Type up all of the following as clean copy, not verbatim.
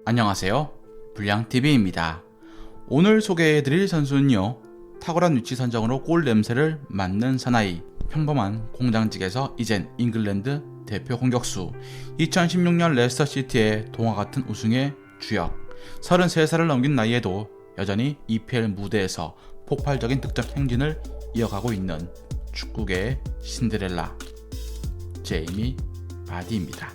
안녕하세요, 불량TV입니다. 오늘 소개해드릴 선수는요, 탁월한 위치 선정으로 골 냄새를 맡는 사나이, 평범한 공장직에서 이젠 잉글랜드 대표 공격수, 2016년 레스터시티의 동화같은 우승의 주역, 33살을 넘긴 나이에도 여전히 EPL 무대에서 폭발적인 득점 행진을 이어가고 있는 축구계의 신데렐라, 제이미 바디입니다.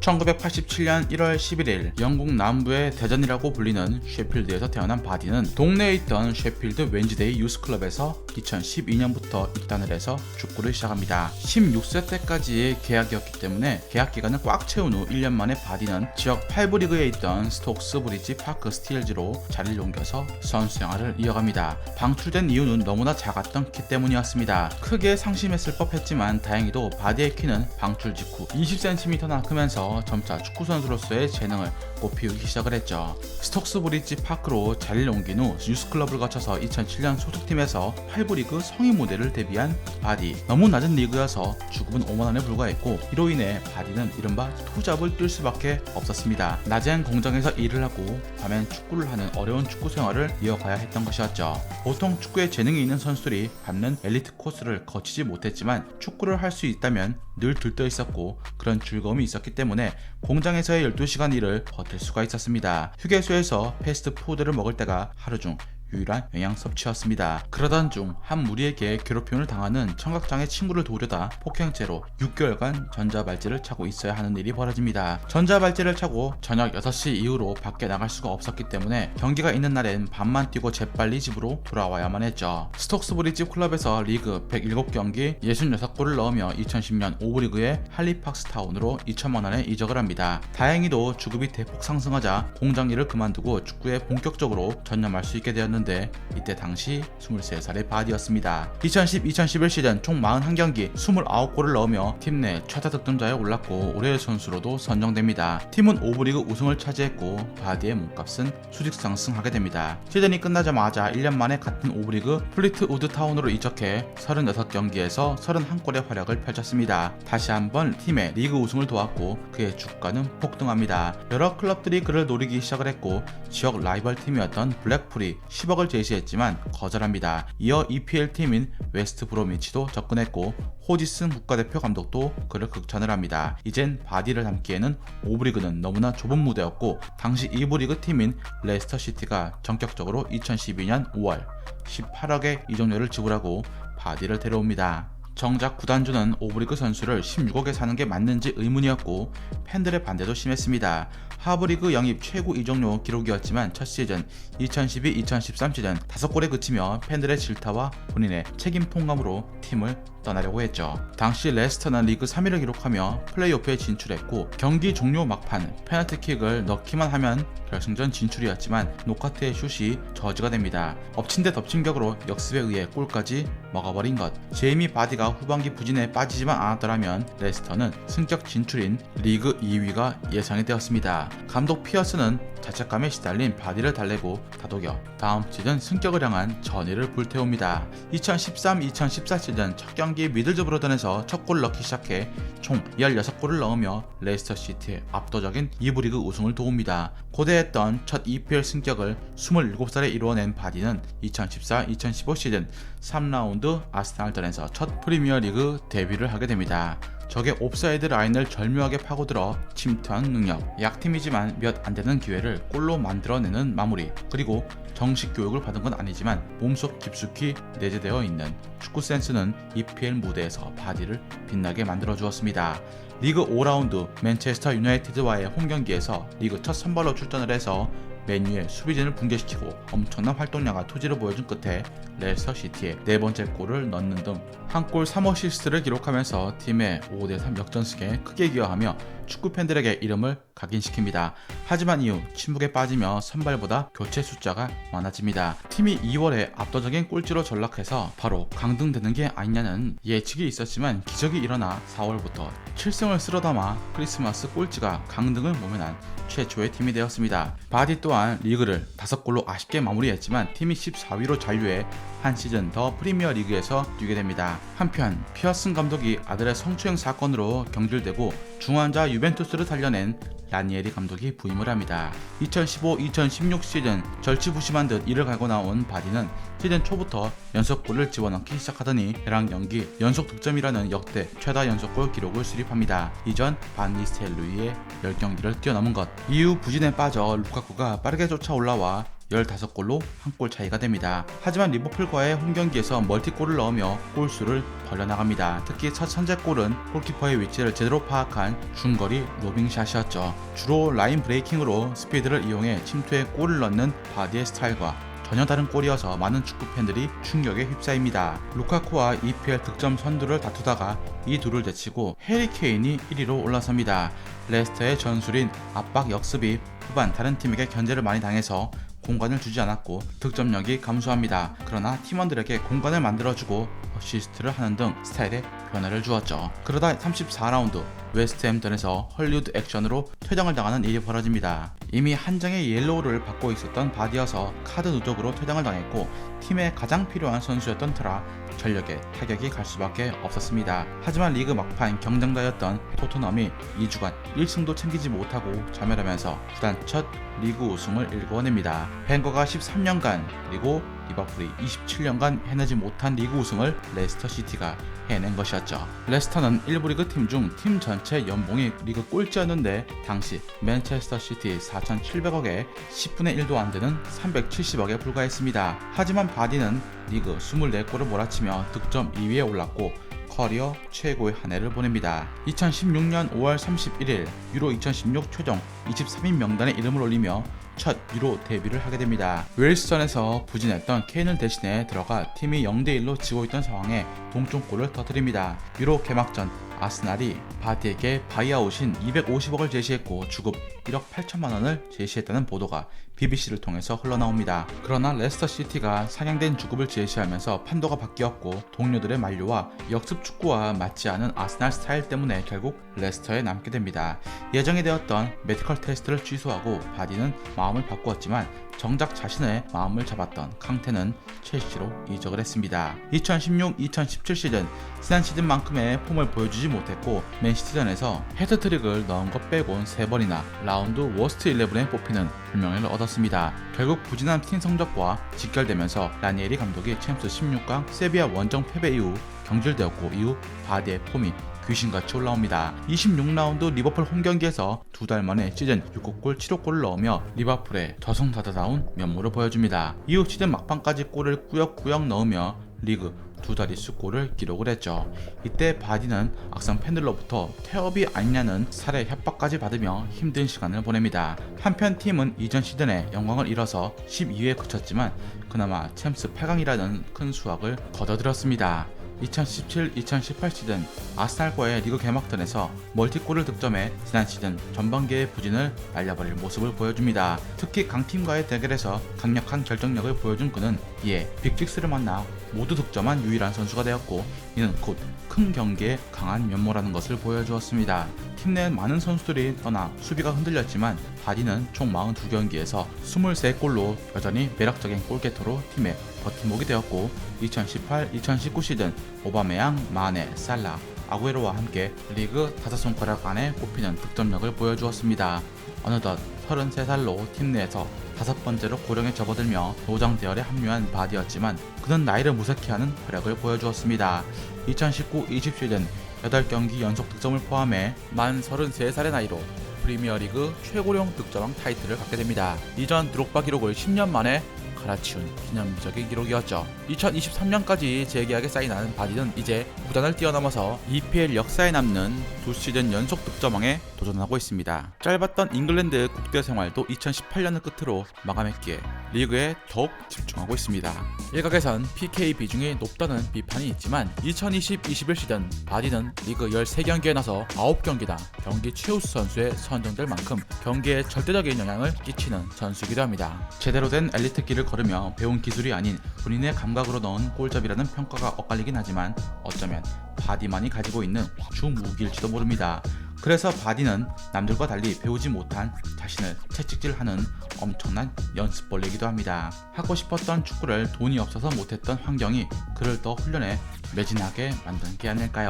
1987년 1월 11일 영국 남부의 대전이라고 불리는 셰필드에서 태어난 바디는 동네에 있던 셰필드 웬즈데이 유스클럽에서 2012년부터 입단을 해서 축구를 시작합니다. 16세 때까지의 계약이었기 때문에 계약 기간을 꽉 채운 후 1년 만에 바디는 지역 8부 리그에 있던 스톡스 브리지 파크 스틸즈로 자리를 옮겨서 선수 생활을 이어갑니다. 방출된 이유는 너무나 작았던 키 때문이었습니다. 크게 상심했을 법했지만 다행히도 바디의 키는 방출 직후 20cm나 크면서 점차 축구선수로서의 재능을 꽃피우기 시작을 했죠. 스톡스 브리지 파크로 자리를 옮긴 후 유스클럽을 거쳐서 2007년 소속팀에서 8부 리그 성인 무대를 데뷔한 바디. 너무 낮은 리그여서 주급은 5만원에 불과했고 이로 인해 바디는 이른바 투잡을 뛸 수밖에 없었습니다. 낮엔 공장에서 일을 하고 밤엔 축구를 하는 어려운 축구 생활을 이어가야 했던 것이었죠. 보통 축구에 재능이 있는 선수들이 밟는 엘리트 코스를 거치지 못했지만 축구를 할 수 있다면 늘 들떠 있었고 그런 즐거움이 있었기 때문에 공장에서의 12시간 일을 버틸 수가 있었습니다. 휴게소에서 패스트푸드를 먹을 때가 하루 중 유일한 영양 섭취였습니다. 그러던 중 한 무리에게 괴롭힘을 당하는 청각장애 친구를 도우려다 폭행죄로 6개월간 전자발찌를 차고 있어야 하는 일이 벌어집니다. 전자발찌를 차고 저녁 6시 이후로 밖에 나갈 수가 없었기 때문에 경기가 있는 날엔 밤만 뛰고 재빨리 집으로 돌아와야만 했죠. 스톡스 브리지 클럽에서 리그 107경기 66골을 넣으며 2010년 5부 리그의 할리팍스 타운으로 2천만원에 이적을 합니다. 다행히도 주급이 대폭 상승하자 공장 일을 그만두고 축구에 본격적으로 전념할 수 있게 되었는데 이때 당시 23살의 바디였습니다. 2010-2011 시즌 총 41경기 29골을 넣으며 팀 내 최다 득점자에 올랐고 올해의 선수로도 선정됩니다. 팀은 5부 리그 우승을 차지했고 바디의 몸값은 수직 상승하게 됩니다. 시즌이 끝나자마자 1년 만에 같은 5부 리그 플리트우드 타운으로 이적해 36경기에서 31골의 활약을 펼쳤습니다. 다시 한번 팀의 리그 우승을 도왔고 그의 주가는 폭등합니다. 여러 클럽들이 그를 노리기 시작을 했고 지역 라이벌 팀이었던 블랙풀이 10억을 제시했지만 거절합니다. 이어 EPL 팀인 웨스트 브로미치도 접근했고 호지슨 국가대표 감독도 그를 극찬을 합니다. 이젠 바디를 담기에는 5부 리그는 너무나 좁은 무대였고 당시 2부 리그 팀인 레스터시티가 전격적으로 2012년 5월 18억의 이적료를 지불하고 바디를 데려옵니다. 정작 구단주는 5부 리그 선수를 16억에 사는 게 맞는지 의문이었고 팬들의 반대도 심했습니다. 하브리그 영입 최고 이적료 기록이었지만 첫 시즌 2012-2013 시즌 5골에 그치며 팬들의 질타와 본인의 책임 통감으로 팀을 떠나려고 했죠. 당시 레스터는 리그 3위를 기록하며 플레이오프에 진출했고 경기 종료 막판 페널티킥을 넣기만 하면 결승전 진출이었지만 노카트의 슛이 저지가 됩니다. 엎친 데 덮친 격으로 역습에 의해 골까지 먹어버린 것. 제이미 바디가 후반기 부진에 빠지지만 않았더라면 레스터는 승격 진출인 리그 2위가 예상이 되었습니다. 감독 피어스는 자책감에 시달린 바디를 달래고 다독여 다음 시즌 승격을 향한 전의를 불태웁니다. 2013-2014 시즌 첫 경기 미들즈브로던에서 첫 골을 넣기 시작해 총 16골을 넣으며 레스터시티의 압도적인 2부 리그 우승을 도웁니다. 고대했던 첫 EPL 승격을 27살에 이루어낸 바디는 2014-2015 시즌 3라운드 아스날전에서 첫 프리미어리그 데뷔를 하게 됩니다. 적의 옵사이드 라인을 절묘하게 파고들어 침투한 능력, 약팀이지만 몇 안되는 기회를 골로 만들어내는 마무리, 그리고 정식 교육을 받은 건 아니지만 몸속 깊숙이 내재되어 있는 축구 센스는 EPL 무대에서 바디를 빛나게 만들어 주었습니다. 리그 5라운드 맨체스터 유나이티드와의 홈경기에서 리그 첫 선발로 출전을 해서 맨유의 수비진을 붕괴시키고 엄청난 활동량과 투지를 보여준 끝에 레스터시티의 4번째 골을 넣는 등 한 골 3어시스트를 기록하면서 팀의 5대3 역전승에 크게 기여하며 축구 팬들에게 이름을 각인시킵니다. 하지만 이후 침묵에 빠지며 선발보다 교체 숫자가 많아집니다. 팀이 2월에 압도적인 꼴찌로 전락해서 바로 강등되는 게 아니냐는 예측이 있었지만 기적이 일어나 4월부터 7승을 쓸어담아 크리스마스 꼴찌가 강등을 모면한 최초의 팀이 되었습니다. 바디 또한 리그를 5골로 아쉽게 마무리했지만 팀이 14위로 잔류해 한 시즌 더 프리미어 리그에서 뛰게 됩니다. 한편 피어슨 감독이 아들의 성추행 사건으로 경질되고 중환자 유벤투스를 살려낸 라니에리 감독이 부임을 합니다. 2015-2016 시즌 절치부심한 듯 이를 갈고 나온 바디는 시즌 초부터 연속골을 집어넣기 시작하더니 배랑 연기 연속 득점이라는 역대 최다 연속골 기록을 수립합니다. 이전 반 니스텔루이의 10경기를 뛰어넘은 것. 이후 부진에 빠져 루카쿠가 빠르게 쫓아 올라와 15골로 한 골 차이가 됩니다. 하지만 리버풀과의 홈경기에서 멀티골을 넣으며 골수를 벌려나갑니다. 특히 첫 선제골은 골키퍼의 위치를 제대로 파악한 중거리 로빙샷이었죠. 주로 라인 브레이킹으로 스피드를 이용해 침투에 골을 넣는 바디의 스타일과 전혀 다른 골이어서 많은 축구 팬들이 충격에 휩싸입니다. 루카쿠와 EPL 득점 선두를 다투다가 이 둘을 제치고 해리 케인이 1위로 올라섭니다. 레스터의 전술인 압박 역습이 후반 다른 팀에게 견제를 많이 당해서 공간을 주지 않았고 득점력이 감소합니다. 그러나 팀원들에게 공간을 만들어주고 어시스트를 하는 등 스타일에 변화를 주었죠. 그러다 34라운드 웨스트햄전에서 헐리우드 액션으로 퇴장을 당하는 일이 벌어집니다. 이미 한 장의 옐로우를 받고 있었던 바디여서 카드 누적으로 퇴장을 당했고 팀에 가장 필요한 선수였던 터라 전력에 타격이 갈 수밖에 없었습니다. 하지만 리그 막판 경쟁자였던 토트넘이 2주간 1승도 챙기지 못하고 자멸하면서 구단 첫 리그 우승을 일궈냅니다. 벵거가 13년간 그리고 리버풀이 27년간 해내지 못한 리그 우승을 레스터 시티가 해낸 것이었죠. 레스터는 1부 리그 팀 중 팀 전체 연봉이 리그 꼴찌였는데 당시 맨체스터 시티 4,700억에 10분의 1도 안 되는 370억에 불과했습니다. 하지만 바디는 리그 24골을 몰아치며 득점 2위에 올랐고 커리어 최고의 한 해를 보냅니다. 2016년 5월 31일 유로 2016 최종 23인 명단에 이름을 올리며 첫 유로 데뷔를 하게 됩니다. 웨일스전에서 부진했던 케인을 대신해 들어가 팀이 0대1로 지고 있던 상황에 동점골을 터뜨립니다. 유로 개막전 아스날이 바디에게 바이아웃인 250억을 제시했고 주급 1억 8천만 원을 제시했다는 보도가 BBC를 통해서 흘러나옵니다. 그러나 레스터 시티가 상향된 주급을 제시하면서 판도가 바뀌었고 동료들의 만류와 역습 축구와 맞지 않은 아스날 스타일 때문에 결국 레스터에 남게 됩니다. 예정이 되었던 메디컬 테스트를 취소하고 바디는 마음을 바꾸었지만 정작 자신의 마음을 잡았던 캉테는 첼시로 이적을 했습니다. 2016-2017 시즌 지난 시즌만큼의 폼을 보여주지 못했고 맨시티전에서 헤트트릭을 넣은 것 빼곤 3번이나 라운드 워스트 11에 뽑히는 별명을 얻었습니다. 결국 부진한 팀 성적과 직결되면서 라니에리 감독이 챔스 16강 세비야 원정 패배 이후 경질되었고 이후 바디의 폼이 귀신같이 올라옵니다. 26라운드 리버풀 홈경기에서 2달 만에 시즌 6골 7호골을 넣으며 리버풀의 저승사자다운 면모를 보여줍니다. 이후 시즌 막판까지 골을 꾸역꾸역 넣으며 리그 2자릿수 골을 기록을 했죠. 이때 바디는 악성 팬들로부터 퇴업이 아니냐는 살해 협박까지 받으며 힘든 시간을 보냅니다. 한편 팀은 이전 시즌에 영광을 잃어서 12위에 그쳤지만 그나마 챔스 8강이라는 큰 수확을 거둬들였습니다. 2017-2018 시즌 아스날과의 리그 개막전에서 멀티골을 득점해 지난 시즌 전반기의 부진을 날려버릴 모습을 보여줍니다. 특히 강팀과의 대결에서 강력한 결정력을 보여준 그는 이에 빅6를 만나 모두 득점한 유일한 선수가 되었고 이는 곧 큰 경기에 강한 면모라는 것을 보여주었습니다. 팀 내 많은 선수들이 떠나 수비가 흔들렸지만 바디는 총 42경기에서 23골로 여전히 매력적인 골게터로 팀의 버팀목이 되었고 2018-2019 시즌 오바메양, 마네, 살라, 아구에로와 함께 리그 5손가락 안에 꼽히는 득점력을 보여주었습니다. 어느덧 33살로 팀 내에서 5번째로 고령에 접어들며 노장 대열에 합류한 바디였지만 그는 나이를 무색해 하는 활약을 보여주었습니다. 2019-20 시즌 8경기 연속 득점을 포함해 만 33살의 나이로 프리미어리그 최고령 득점왕 타이틀을 갖게 됩니다. 이전 드록바 기록을 10년 만에 갈아치운 기념비적인 기록이었죠. 2023년까지 재계약에 사인한 바디는 이제 구단을 뛰어넘어서 EPL 역사에 남는 2시즌 연속 득점왕에 도전하고 있습니다. 짧았던 잉글랜드 국대 생활도 2018년을 끝으로 마감했기에 리그에 더욱 집중하고 있습니다. 일각에선 PK 비중이 높다는 비판이 있지만 2020-21 시즌 바디는 리그 13경기에 나서 9경기나 경기 최우수 선수에 선정될 만큼 경기에 절대적인 영향을 끼치는 선수이기도 합니다. 제대로 된 엘리트 길을 걸으며 배운 기술이 아닌 본인의 감각으로 넣은 골잡이라는 평가가 엇갈리긴 하지만 어쩌면 바디만이 가지고 있는 주무기일지도 모릅니다. 그래서 바디는 남들과 달리 배우지 못한 자신을 채찍질하는 엄청난 연습벌레이기도 합니다. 하고 싶었던 축구를 돈이 없어서 못했던 환경이 그를 더 훈련에 매진하게 만든 게 아닐까요?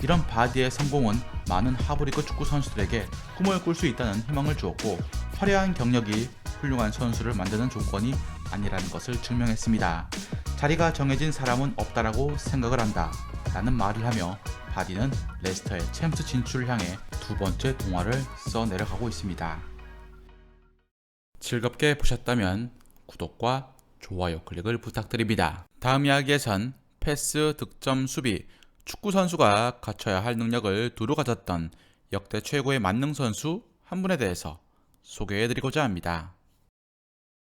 이런 바디의 성공은 많은 하브리그 축구 선수들에게 꿈을 꿀 수 있다는 희망을 주었고, 화려한 경력이 훌륭한 선수를 만드는 조건이 아니라는 것을 증명했습니다. 자리가 정해진 사람은 없다라고 생각을 한다 라는 말을 하며 바디는 레스터의 챔스 진출을 향해 두 번째 동화를 써 내려가고 있습니다. 즐겁게 보셨다면 구독과 좋아요 클릭을 부탁드립니다. 다음 이야기에선 패스, 득점, 수비, 축구 선수가 갖춰야 할 능력을 두루 가졌던 역대 최고의 만능 선수 한 분에 대해서 소개해드리고자 합니다.